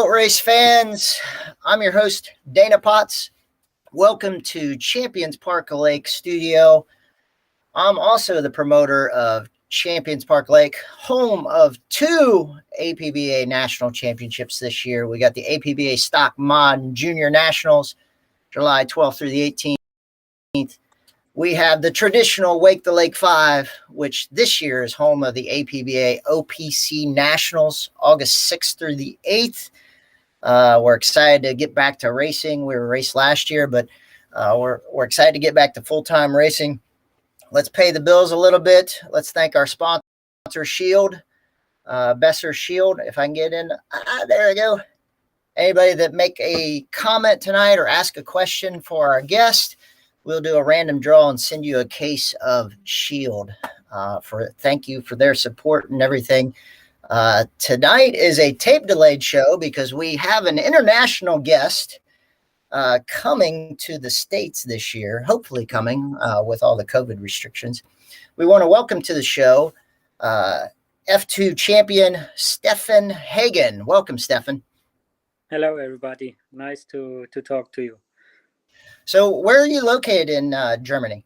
race fans. I'm your host, Dana Potts. Welcome to Champions Park Lake Studio. I'm also the promoter of Champions Park Lake, home of two APBA National Championships this year. We got the APBA Stock Mod Junior Nationals, July 12th through the 18th. We have the traditional Wake the Lake 5, which this year is home of the APBA OPC Nationals, August 6th through the 8th. We're excited to get back to racing. We were raced last year, but we're excited to get back to full-time racing. Let's pay the bills a little bit. Let's thank our sponsor, Shield, Besser Shield. If I can get in, there we go. Anybody that make a comment tonight or ask a question for our guest, we'll do a random draw and send you a case of Shield. Thank you for their support and everything. Tonight is a tape delayed show because we have an international guest coming to the States this year, hopefully coming with all the COVID restrictions. We want to welcome to the show F2 champion Stefan Hagin. Welcome, Stefan. Hello, everybody. Nice to talk to you. So where are you located in Germany?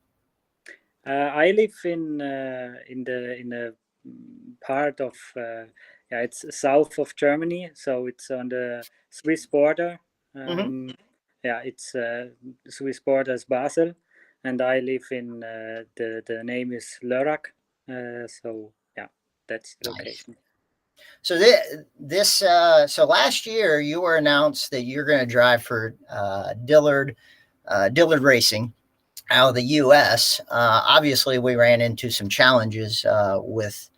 I live in the part of it's south of Germany, so it's on the Swiss border. It's Swiss border is Basel, and I live in the name is Lörrach. That's the location. So so last year you were announced that you're going to drive for Dillard Racing out of the U.S. Obviously, we ran into some challenges with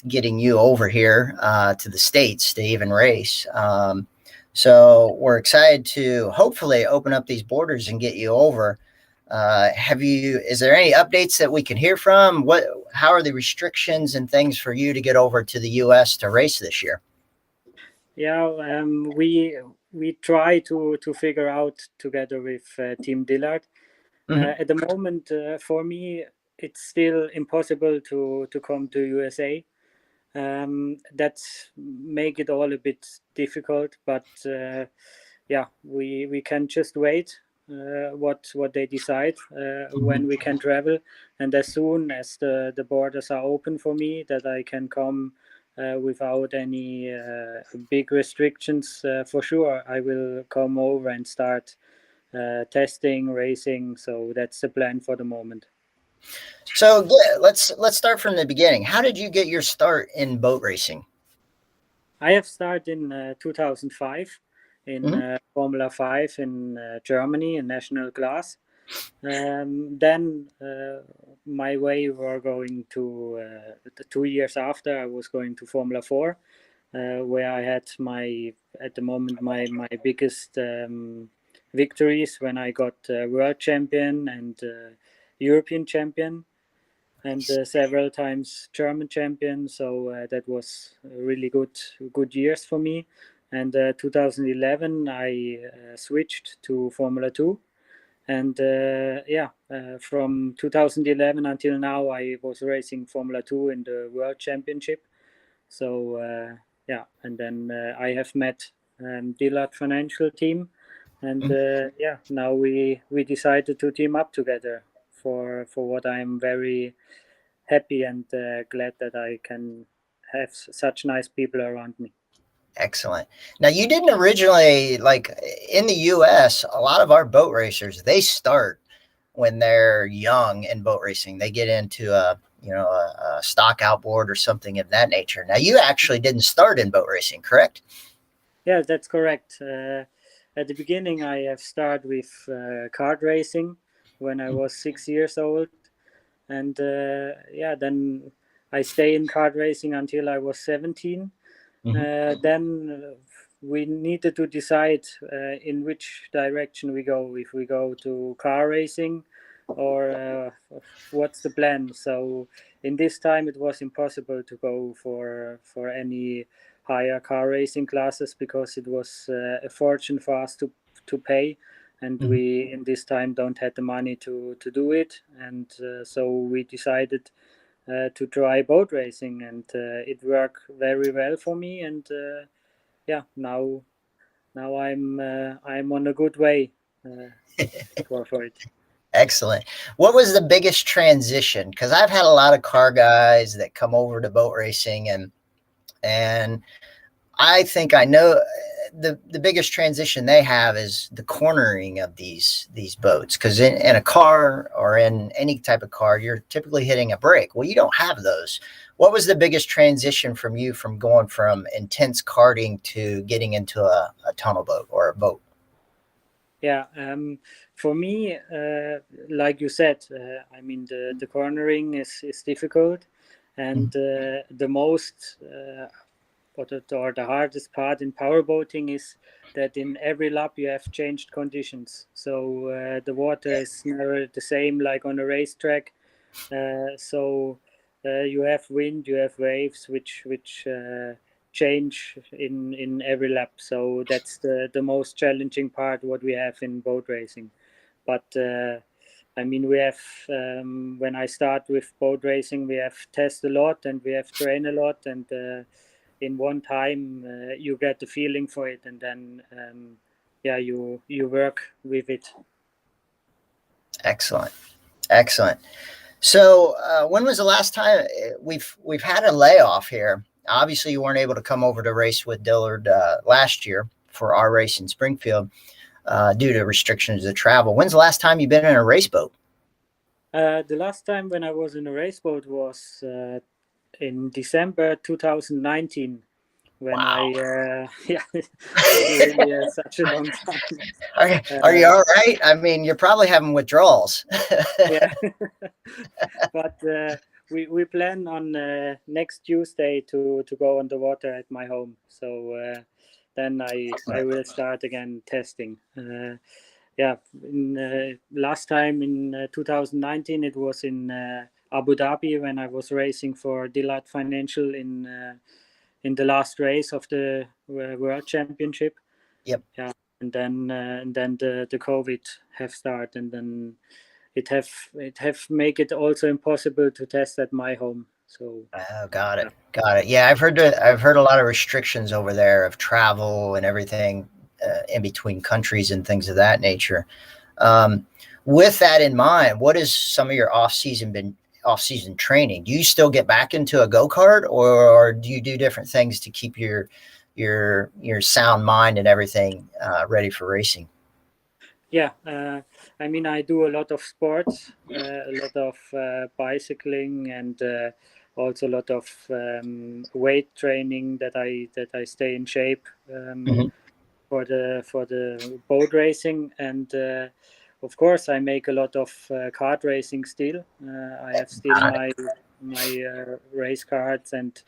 getting you over here to the States to even race. So we're excited to hopefully open up these borders and get you over. Is there any updates that we can hear from? How are the restrictions and things for you to get over to the U.S. to race this year? Yeah, we try to figure out together with Team Dillard. At the moment, for me, it's still impossible to come to USA. That's make it all a bit difficult, but we can just wait what they decide when we can travel, and as soon as the borders are open for me, that I can come without any big restrictions, for sure I will come over and start testing, racing. So that's the plan for the moment. So let's start from the beginning. How did you get your start in boat racing? I have started in 2005 in Formula 5 in Germany in national class. Then my way were going to 2 years after I was going to Formula 4, where I had at the moment my biggest victories when I got world champion and European champion, and several times German champion. So that was really good years for me. And 2011 I switched to Formula 2. And from 2011 until now, I was racing Formula 2 in the World Championship. So and then I have met Dillard Financial team, and now we decided to team up together for what I'm very happy and glad that I can have such nice people around me. Excellent. Now, you didn't originally, like in the U.S., a lot of our boat racers, they start when they're young in boat racing. They get into a stock outboard or something of that nature. Now, you actually didn't start in boat racing, correct? Yeah, that's correct. At the beginning, I have started with kart racing when I was 6 years old. And then I stayed in kart racing until I was 17. Then we needed to decide in which direction we go, if we go to car racing or what's the plan. So in this time it was impossible to go for any higher car racing classes because it was a fortune for us to pay, and we in this time don't have the money to do it. And so we decided to try boat racing, and it worked very well for me. And now now I'm on a good way for it. Excellent. What was the biggest transition? Because I've had a lot of car guys that come over to boat racing, and I think I know the biggest transition they have is the cornering of these boats. Because in a car or in any type of car, you're typically hitting a brake. Well, you don't have those. What was the biggest transition from you from going from intense karting to getting into a tunnel boat or a boat? Yeah, for me, like you said, I mean the cornering is difficult, and the most or the hardest part in powerboating is that in every lap you have changed conditions. So the water is never the same like on a racetrack. So you have wind, you have waves, which change in every lap. So that's the most challenging part what we have in boat racing. But I mean, we have when I start with boat racing, we have test a lot and we have train a lot, and in one time you get the feeling for it, and then yeah, you work with it. Excellent. So when was the last time we've had a layoff here? Obviously, you weren't able to come over to race with Dillard last year for our race in Springfield due to restrictions of travel. When's the last time you've been in a race boat? The last time when I was in a race boat was in December 2019, when Wow. yeah, it's really such a long time. Are you all right? I mean, you're probably having withdrawals. Yeah, but we plan on next Tuesday to go on the water at my home. So then I will start again testing. Yeah, last time in 2019 it was in Abu Dhabi when I was racing for Dillard Financial in the last race of the World Championship. Yep. Yeah, and then the COVID have started, and then it have make it also impossible to test at my home. So Oh, got it. Yeah, I've heard a lot of restrictions over there of travel and everything in between countries and things of that nature. Um, with that in mind, what is some of your off season training? Do you still get back into a go-kart, or do you do different things to keep your sound mind and everything ready for racing? yeah, I mean, I do a lot of sports, a lot of bicycling, and also a lot of weight training that I stay in shape Mhm. for the boat racing. And of course I make a lot of kart racing still. I have still Got it. my race cards, and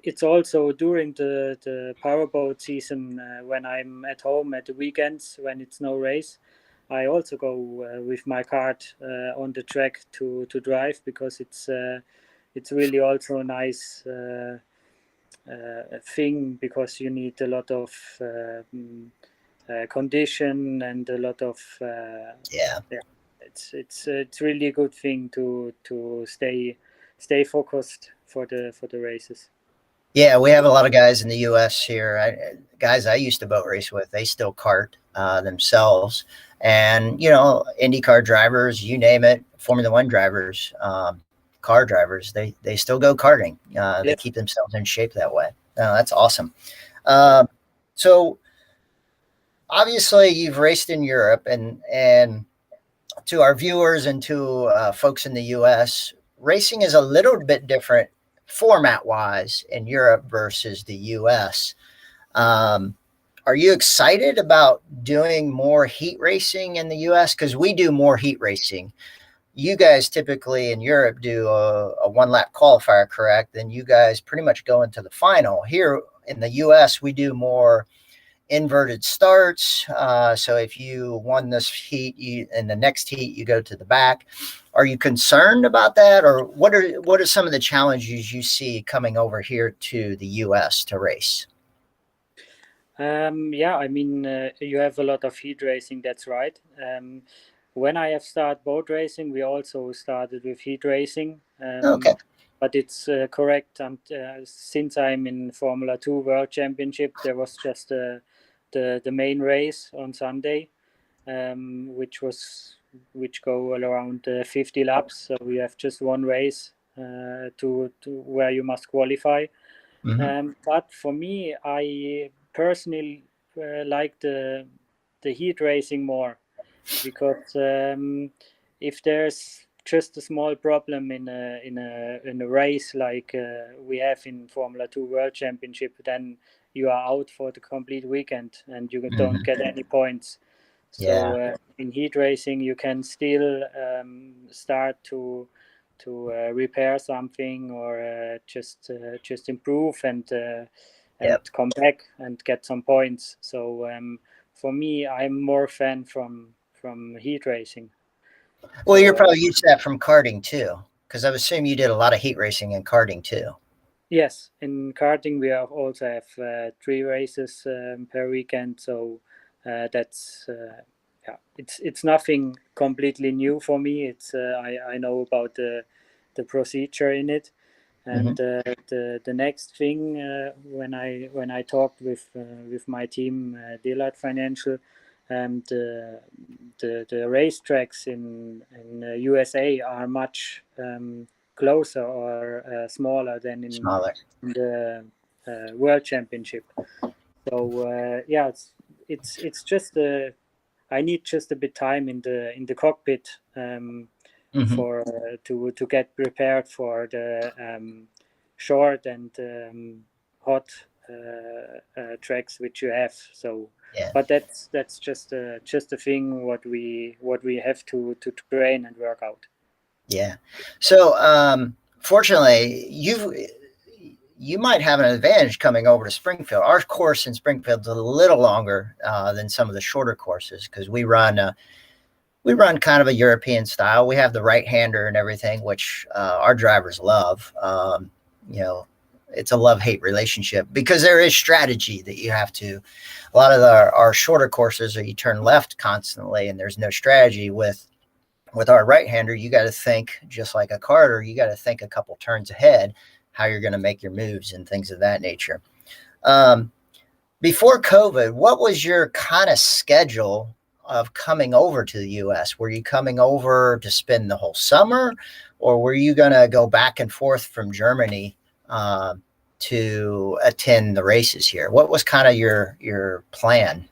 it's also during the powerboat season when I'm at home at the weekends when it's no race. I also go with my kart on the track to drive, because it's really also a nice thing, because you need a lot of condition and a lot of Yeah. yeah. It's really a good thing to stay focused for the races. Yeah, we have a lot of guys in the U.S. here. Guys I used to boat race with, they still kart themselves. And, IndyCar drivers, you name it, Formula One drivers, car drivers, they still go karting. They Yeah. keep themselves in shape that way. That's awesome. Um, so obviously you've raced in Europe, and to our viewers and to folks in the U.S., racing is a little bit different format wise in Europe versus the U.S. Um, are you excited about doing more heat racing in the U.S.? Because we do more heat racing. You guys typically in Europe do a one lap qualifier, correct? Then you guys pretty much go into the final. Here in the U.S., we do more inverted starts. So if you won this heat, in the next heat you go to the back. Are you concerned about that, or what are some of the challenges you see coming over here to the U.S. to race? Yeah, I mean, you have a lot of heat racing. That's right. When I have started boat racing, we also started with heat racing. Okay. But it's correct. Since I'm in Formula 2 World Championship, there was just the main race on Sunday, which go around 50 laps. So you have just one race to where you must qualify. But for me, I personally like the heat racing more, because if there's just a small problem in a race like we have in Formula 2 World Championship, then you are out for the complete weekend and you don't get any points. So in heat racing, you can still start to repair something, or just improve and come back and get some points. So for me, I'm more fan from heat racing. Well, you're probably used to that from karting too, because I would assume you did a lot of heat racing in karting too. Yes, in karting we also have 3 races per weekend, so that's it's nothing completely new for me. It's I know about the procedure in it, and the next thing when I talked with my team Dillard Financial, the racetracks in USA are much closer or smaller than in the World Championship. So it's just I need just a bit time in the cockpit for to get prepared for the short and hot tracks which you have. So, but that's just a thing what we have to train and work out. Yeah. So fortunately, you might have an advantage coming over to Springfield. Our course in Springfield's a little longer than some of the shorter courses, because we run kind of a European style. We have the right-hander and everything, which our drivers love. It's a love-hate relationship, because there is strategy that you have to. A lot of our shorter courses are you turn left constantly, and there's no strategy. With our right-hander, you got to think just like a karter. You got to think a couple turns ahead, how you're going to make your moves and things of that nature. Before COVID, what was your kind of schedule of coming over to the U.S.? Were you coming over to spend the whole summer, or were you going to go back and forth from Germany to attend the races here? What was kind of your plan?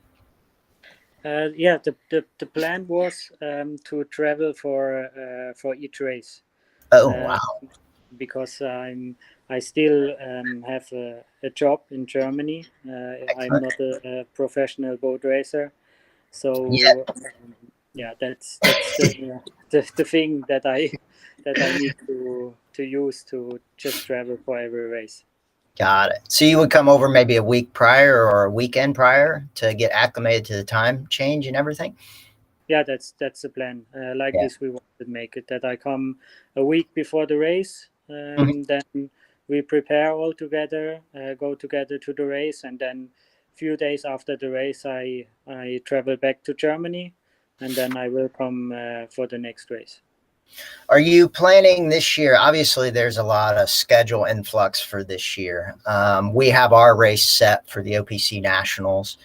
The plan was to travel for each race. Oh, wow. Because I still have a job in Germany. I'm not a professional boat racer, so that's the thing that I need to use to just travel for every race. Got it. So you would come over maybe a week prior or a weekend prior to get acclimated to the time change and everything? Yeah, that's the plan. This, we want to make it that I come a week before the race, then we prepare all together, go together to the race, and then a few days after the race, I travel back to Germany, and then I will come for the next race. Are you planning this year? Obviously, there's a lot of schedule influx for this year. We have our race set for the OPC Nationals,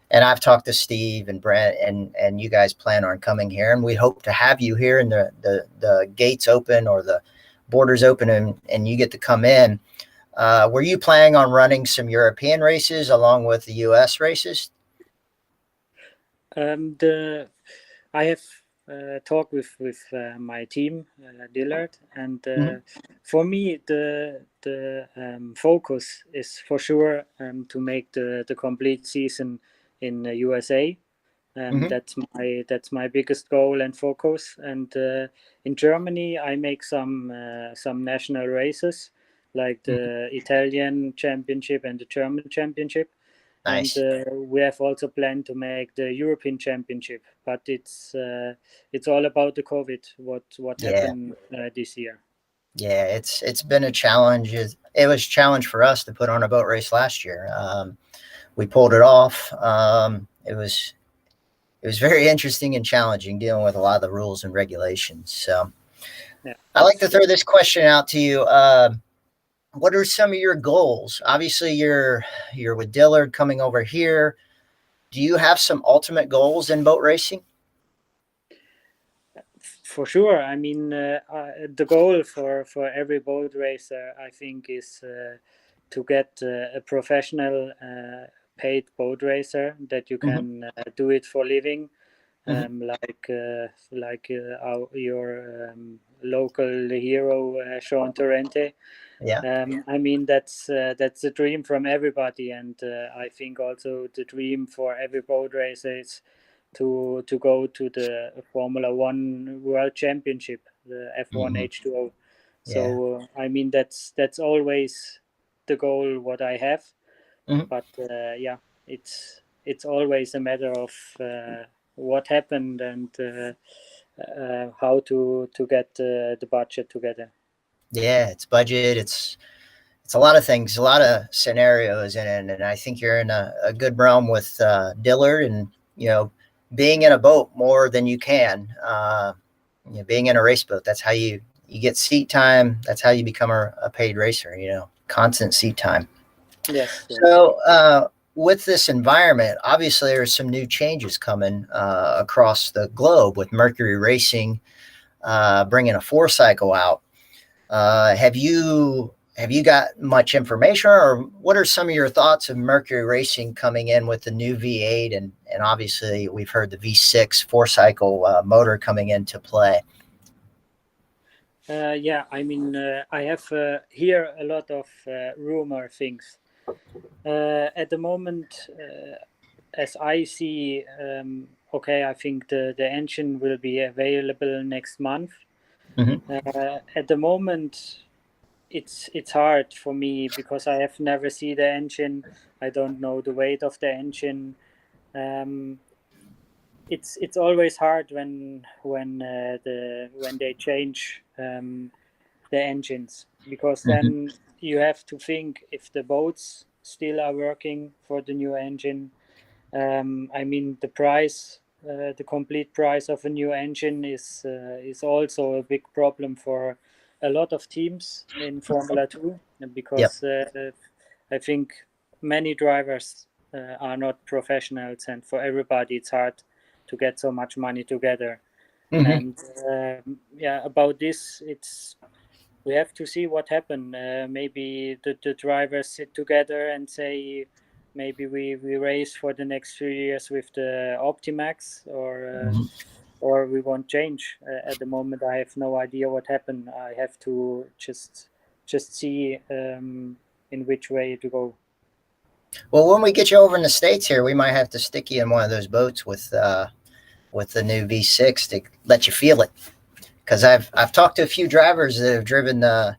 and I've talked to Steve and Brent, and you guys plan on coming here, and we hope to have you here, and the gates open or the borders open, and you get to come in. Were you planning on running some European races along with the US races? I have talked with my team Dillard, and for me the focus is for sure to make the complete season in USA. That's my biggest goal and focus. And in Germany, I make some national races, like the Italian Championship and the German Championship. Nice. And we have also planned to make the European Championship, but it's all about the COVID. What happened this year? Yeah, it's been a challenge. It was a challenge for us to put on a boat race last year. We pulled it off. It was very interesting and challenging dealing with a lot of the rules and regulations. So I like to throw this question out to you. What are some of your goals? Obviously, you're with Dillard coming over here. do you have some ultimate goals in boat racing? For sure. I mean, the goal for every boat racer, I think, is to get a professional paid boat racer that you can do it for living, like your local hero Sean Torrente. Yeah. I mean, that's a dream from everybody, and I think also the dream for every boat racer is to go to the Formula One World Championship, the F1 H2O. So I mean, that's always the goal what I have. But yeah, it's always a matter of what happened and how to get the budget together. Yeah, it's budget. It's a lot of things, a lot of scenarios in it, and I think you're in a good realm with Dillard, and being in a boat more than you can. Being in a race boat, that's how you get seat time. That's how you become a paid racer. Constant seat time. Yes. So with this environment, obviously there's some new changes coming across the globe with Mercury Racing bringing a 4-cycle out. Have you got much information, or what are some of your thoughts of Mercury Racing coming in with the new V8 and obviously we've heard the V6 4-cycle motor coming into play? Yeah, I mean, I have here a lot of rumor things. At the moment, as I see, okay, I think the engine will be available next month. At the moment, it's hard for me because I have never seen the engine. I don't know the weight of the engine. It's always hard when they change the engines, because then you have to think if the boats still are working for the new engine. I mean, the price, the complete price of a new engine is also a big problem for a lot of teams in Formula 2, because I think many drivers are not professionals, and for everybody it's hard to get so much money together. And yeah, about this, we have to see what happened. Maybe the drivers sit together and say, maybe we race for the next few years with the Optimax, or we won't change. At the moment, I have no idea what happened. I have to just see in which way to go. Well, when we get you over in the States here, we might have to stick you in one of those boats with the new V6 to let you feel it. Because I've talked to a few drivers that have driven the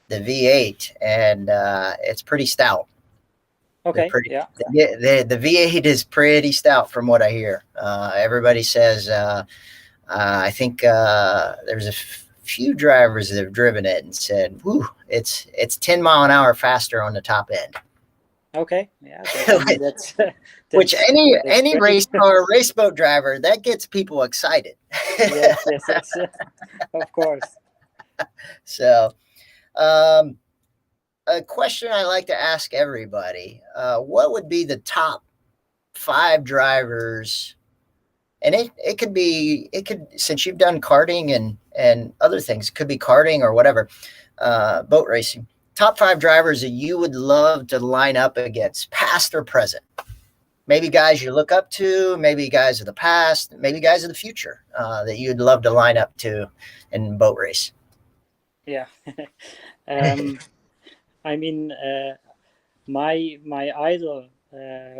V8, and it's pretty stout. Okay. Yeah. The V8 is pretty stout from what I hear. Everybody says. I think there's a few drivers that have driven it and said, "Whoo, it's 10 mile an hour faster on the top end." Okay. Yeah. I mean, that's which any race car, race boat driver, that gets people excited. Yes. Of course. So, a question I like to ask everybody: what would be the top 5 drivers? And it could, since you've done karting and other things, it could be karting or whatever, boat racing. Top 5 drivers that you would love to line up against, past or present. Maybe guys you look up to, maybe guys of the past, maybe guys of the future that you'd love to line up to in boat race. Yeah. I mean, my idol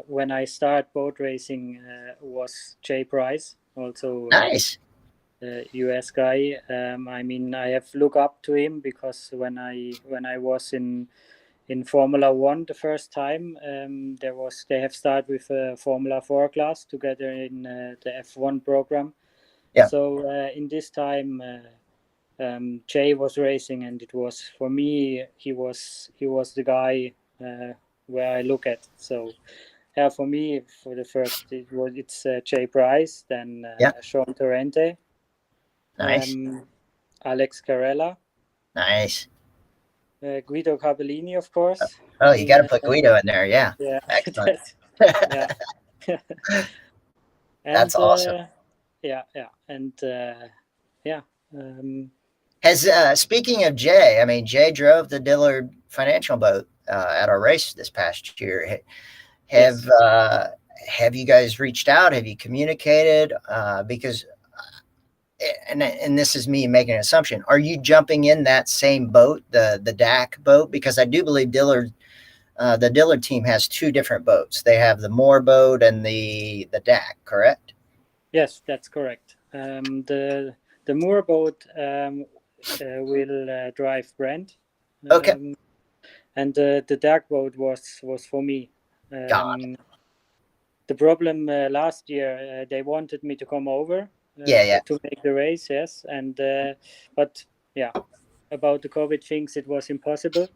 when I start boat racing was Jay Price, also nice. US guy. I mean, I have looked up to him because when I was in Formula One the first time, they have started with a Formula 4 class together in the F1 program. Yeah. So in this time, Jay was racing, and it was, for me, he was the guy where I look at. So yeah, for me, for the first, it's Jay Price, then Sean Torrente, nice, Alex Carella, nice, Guido Cabellini, of course. Oh, you got to put Guido in there, yeah. Yeah. Excellent. Yeah. And That's awesome. yeah, and yeah. Has speaking of Jay, I mean, Jay drove the Dillard Financial boat at our race this past year. Have Yes. have you guys reached out? Have you communicated? Because and this is me making an assumption. Are you jumping in that same boat, the DAC boat? Because I do believe the Dillard team has two different boats. They have the Moore boat and the DAC, correct? Yes, that's correct. The Moore boat will drive Brent, Okay, and the dark boat was for me. God, The problem last year, they wanted me to come over yeah. to make the race, yes, and but yeah, about the COVID things, it was impossible.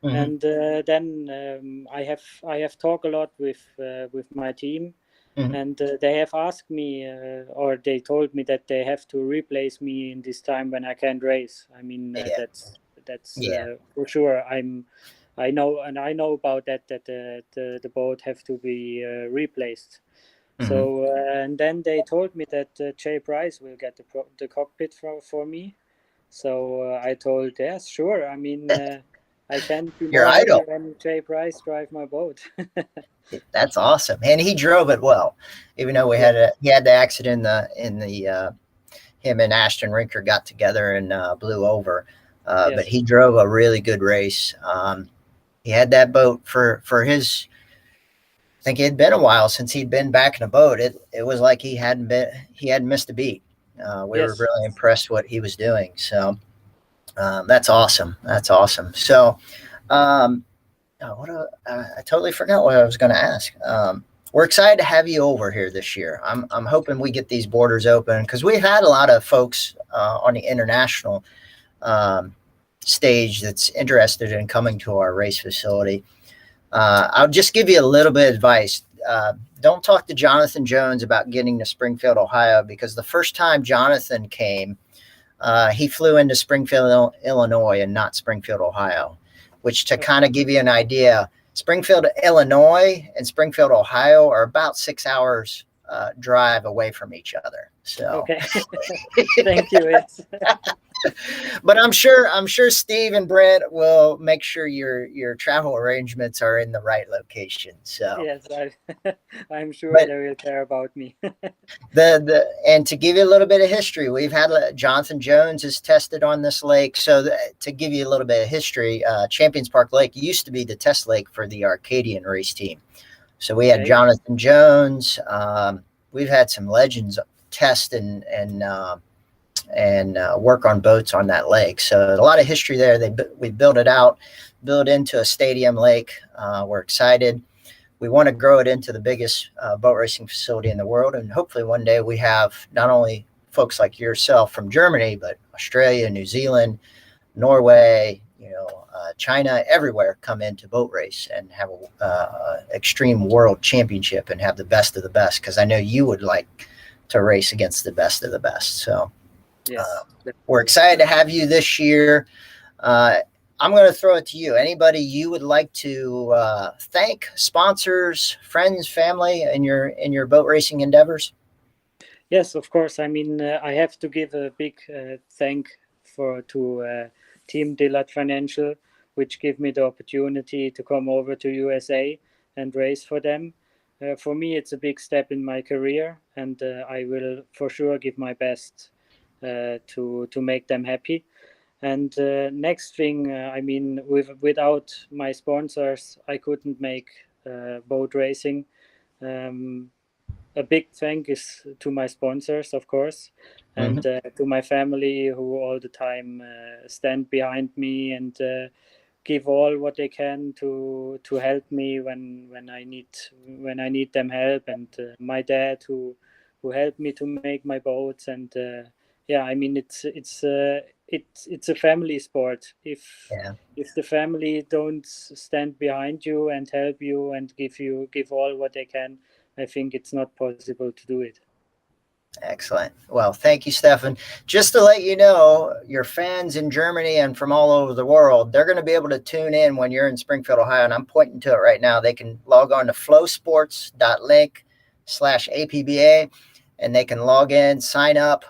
Mm-hmm. And then I have talked a lot with my team, Mm-hmm. and they have asked me, or they told me that they have to replace me in this time when I can't race. I mean, Yeah, that's yeah. for sure. I know about that the boat have to be replaced. Mm-hmm. So and then they told me that Jay Price will get the cockpit for me. So I told yes, sure. I mean, I can't be Your more happy idol. when Jay Price drive my boat. That's awesome, and he drove it well. Even though Yes, he had the accident in the him and Ashton Rinker got together and blew over, but yes, he drove a really good race. He had that boat for his. I think it had been a while since he'd been back in a boat. It was like he hadn't missed a beat. We were yes. really impressed what he was doing. So that's awesome. That's awesome. So um, I totally forgot what I was going to ask. We're excited to have you over here this year. I'm hoping we get these borders open because we've had a lot of folks on the international stage that's interested in coming to our race facility. I'll just give you a little bit of advice. Don't talk to Jonathan Jones about getting to Springfield, Ohio, because the first time Jonathan came, he flew into Springfield, Illinois, and not Springfield, Ohio, which to kind of give you an idea, Springfield, Illinois, and Springfield, Ohio are about 6 hours drive away from each other. So, Okay. Thank you. Yes. but I'm sure Steve and Brent will make sure your travel arrangements are in the right location. So, Yes, I'm sure but they will care about me. and to give you a little bit of history, we've had Jonathan Jones is tested on this lake. So to give you a little bit of history, Champions Park Lake used to be the test lake for the Arcadian race team. So we had Okay. Jonathan Jones. We've had some legends test and work on boats on that lake. So a lot of history there. We built it out, built into a stadium lake. We're excited. We want to grow it into the biggest boat racing facility in the world. And hopefully one day we have not only folks like yourself from Germany, but Australia, New Zealand, Norway, China, everywhere come into boat race and have a extreme world championship and have the best of the best. Because I know you would like to race against the best of the best. So Yes. we're excited to have you this year. I'm going to throw it to you. Anybody you would like to thank, sponsors, friends, family in your boat racing endeavors? Yes, of course. I mean, I have to give a big thank to Team Dillard Financial, which give me the opportunity to come over to USA and race for them. For me, it's a big step in my career, and I will for sure give my best to make them happy. And next thing, I mean, without my sponsors, I couldn't make boat racing. Um, a big thank is to my sponsors, of course, and Mm-hmm. to my family who all the time stand behind me and give all what they can to help me when I need them help, and my dad who helped me to make my boats. And yeah, I mean, it's a family sport. Yeah, If the family don't stand behind you and help you and give all what they can, I think it's not possible to do it. excellent. Well, thank you, Stefan. Just to let you know, your fans in Germany and from all over the world, they're going to be able to tune in when you're in Springfield, Ohio. And I'm pointing to it right now. They can log on to flowsports.link FloSports.com/APBA, and they can log in, sign up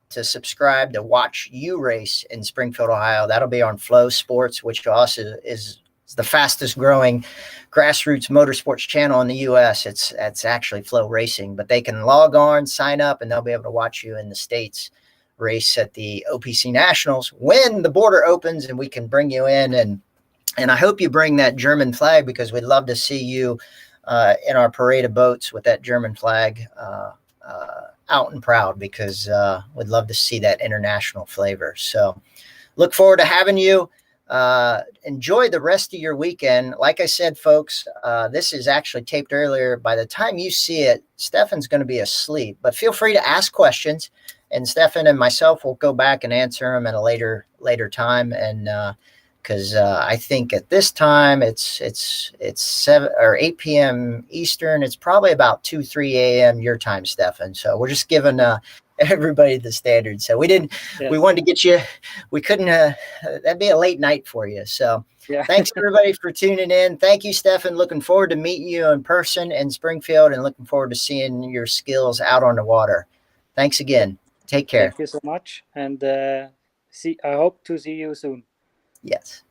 to subscribe to watch you race in Springfield, Ohio. That'll be on Flow Sports, which also is the fastest growing grassroots motorsports channel in the U.S. It's actually Flow Racing, but they can log on, sign up, and they'll be able to watch you in the States race at the OPC Nationals when the border opens and we can bring you in. And I hope you bring that German flag, because we'd love to see you in our parade of boats with that German flag out and proud, because we'd love to see that international flavor. So look forward to having you. Enjoy the rest of your weekend. Like I said, folks, this is actually taped earlier. By the time you see it, Stefan's going to be asleep, but feel free to ask questions, and Stefan and myself will go back and answer them at a later time. And because I think at this time it's 7 or 8 p.m. Eastern. It's probably about 2-3 a.m. your time, Stefan. So we're just giving everybody the standard. So we wanted to get you. We couldn't. That'd be a late night for you. So thanks everybody for tuning in. Thank you, Stefan. Looking forward to meeting you in person in Springfield, and looking forward to seeing your skills out on the water. Thanks again. Take care. Thank you so much, and I hope to see you soon. Yes.